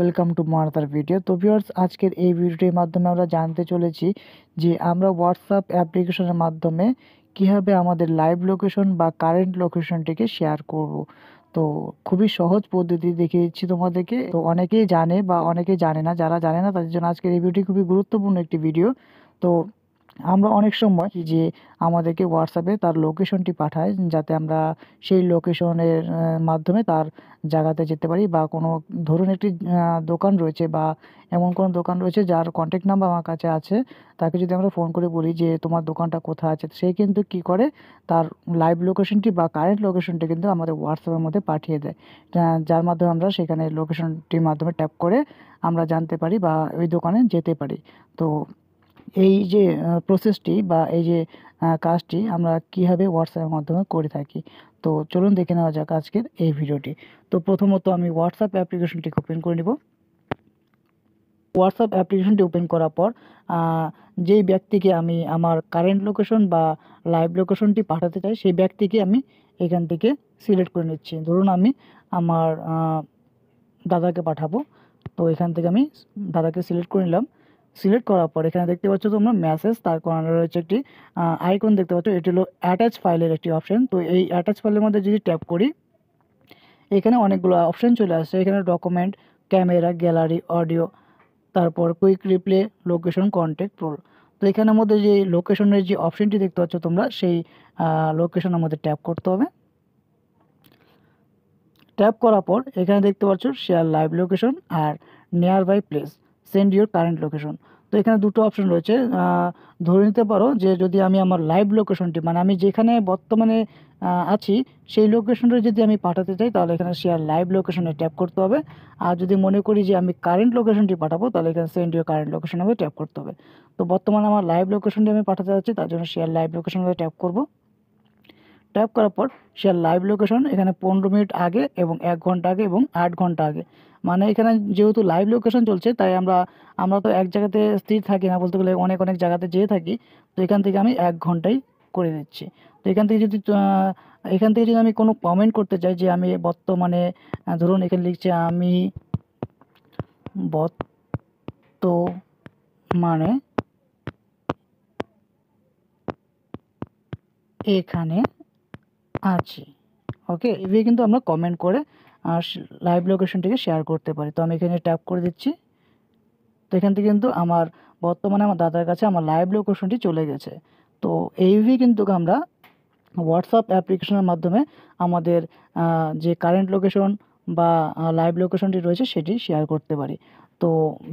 Welcome to মার্থার video. তো viewers, আজকের এই ভিডিওটির মাধ্যমে আমরা জানতে চলেছি যে আমরা হোয়াটসঅ্যাপ অ্যাপ্লিকেশনের মাধ্যমে কীভাবে আমাদের লাইভ লোকেশন বা কারেন্ট লোকেশনটিকে শেয়ার করব। তো খুবই সহজ পদ্ধতি দেখিয়ে দিচ্ছি তোমাদেরকে। তো অনেকেই জানে বা অনেকেই জানে না, যারা জানে না তাদের জন্য আজকের এই ভিডিওটি খুবই গুরুত্বপূর্ণ একটি ভিডিও। তো আমরা অনেক সময় যে আমাদেরকে হোয়াটসঅ্যাপে তার লোকেশনটি পাঠায়, যাতে আমরা সেই লোকেশনের মাধ্যমে তার জায়গাতে যেতে পারি, বা কোনো ধরুন একটি দোকান রয়েছে বা এমন কোনো দোকান রয়েছে যার কন্ট্যাক্ট নাম্বার আমার কাছে আছে, তাকে যদি আমরা ফোন করে বলি যে তোমার দোকানটা কোথায় আছে, সে কিন্তু কী করে তার লাইভ লোকেশনটি বা কারেন্ট লোকেশনটি কিন্তু আমাদের হোয়াটসঅ্যাপের মধ্যে পাঠিয়ে দেয়, যার মাধ্যমে আমরা সেখানে লোকেশনটির মাধ্যমে ট্যাপ করে আমরা জানতে পারি বা ওই দোকানে যেতে পারি। তো এই যে প্রসেসটি বা এই যে কাজটি আমরা কীভাবে হোয়াটসঅ্যাপের মাধ্যমে করে থাকি, তো চলুন দেখে নেওয়া যাক আজকের এই ভিডিওটি। তো প্রথমত আমি হোয়াটসঅ্যাপ অ্যাপ্লিকেশনটিকে ওপেন করে নিব। হোয়াটসঅ্যাপ অ্যাপ্লিকেশনটি ওপেন করার পর যেই ব্যক্তিকে আমি আমার কারেন্ট লোকেশন বা লাইভ লোকেশনটি পাঠাতে চাই, সেই ব্যক্তিকে আমি এখান থেকে সিলেক্ট করে নিচ্ছি। ধরুন আমি আমার দাদাকে পাঠাবো, তো এখান থেকে আমি দাদাকে সিলেক্ট করে নিলাম। সিলেক্ট করার পর এখানে দেখতে পাচ্ছ তোমরা মেসেজ, তার কর্নারে রয়েছে একটি আইকন দেখতে পাচ্ছ, এটি হলো অ্যাটাচ ফাইলের একটি অপশন। তো এই অ্যাটাচ ফাইলের মধ্যে যদি ট্যাপ করি, এখানে অনেকগুলো অপশন চলে আসছে। এখানে ডকুমেন্ট, ক্যামেরা, গ্যালারি, অডিও, তারপর কুইক রিপ্লে, লোকেশন, কন্ট্যাক্ট, প্রো। তো এখানের মধ্যে যে লোকেশনের যে অপশনটি দেখতে পাচ্ছ তোমরা, সেই লোকেশনের মধ্যে ট্যাপ করতে হবে। ট্যাপ করার পর এখানে দেখতে পাচ্ছ শেয়ার লাইভ লোকেশন আর nearby place, send your current location. তো এখানে দুটো অপশন রয়েছে। ধরে নিতে পারো যে যদি আমি আমার লাইভ লোকেশনটি, মানে আমি যেখানে বর্তমানে আছি সেই লোকেশনটা যদি আমি পাঠাতে চাই, তাহলে এখানে শেয়ার লাইভ লোকেশনে ট্যাপ করতে হবে। আর যদি মনে করি যে আমি কারেন্ট লোকেশনটি পাঠাবো, তাহলে এখানে সেন্ড ইউর কারেন্ট লোকেশনে ট্যাপ করতে হবে। তো বর্তমানে আমার লাইভ লোকেশনটি আমি পাঠাতে যাচ্ছি, তার জন্য শেয়ার লাইভ লোকেশনে ট্যাপ করব। ট্যাপ করার পর শেয়ার লাইভ লোকেশন, এখানে 15 মিনিট আগে এবং 1 ঘন্টা আগে এবং 8 ঘন্টা আগে, মানে এখানে যেহেতু লাইভ লোকেশন চলছে, তাই আমরা তো এক জায়গাতে স্থির থাকি না, বলতে গেলে অনেক অনেক জায়গাতে যেয়ে থাকি। তো এখান থেকে আমি 1 ঘন্টাই করে দিচ্ছি। তো এখান থেকে যদি আমি কোনো কমেন্ট করতে চাই যে আমি বর্তমানে, ধরুন এখানে লিখছে আমি বর্তমানে এখানে আছি, ওকে, এভাবে কিন্তু আমরা কমেন্ট করে লাইভ লোকেশনটিকে শেয়ার করতে পারি। তো আমি এখানে ট্যাপ করে দিচ্ছি। তো এখান থেকে কিন্তু আমার বর্তমানে আমার দাদার কাছে আমার লাইভ লোকেশনটি চলে গেছে। তো এইভাবেই কিন্তু আমরা হোয়াটসঅ্যাপ অ্যাপ্লিকেশনের মাধ্যমে আমাদের যে কারেন্ট লোকেশন বা লাইভ লোকেশনটি রয়েছে সেটি শেয়ার করতে পারি। তো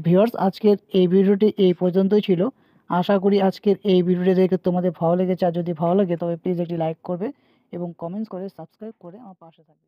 ভিউয়ার্স, আজকের এই ভিডিওটি এই পর্যন্তই ছিল। আশা করি আজকের এই ভিডিওটি দেখে তোমাদের ভালো লেগেছে। আর যদি ভালো লাগে তবে প্লিজ একটি লাইক করবে এবং কমেন্টস করে সাবস্ক্রাইব করে আমার পাশে থাকবে।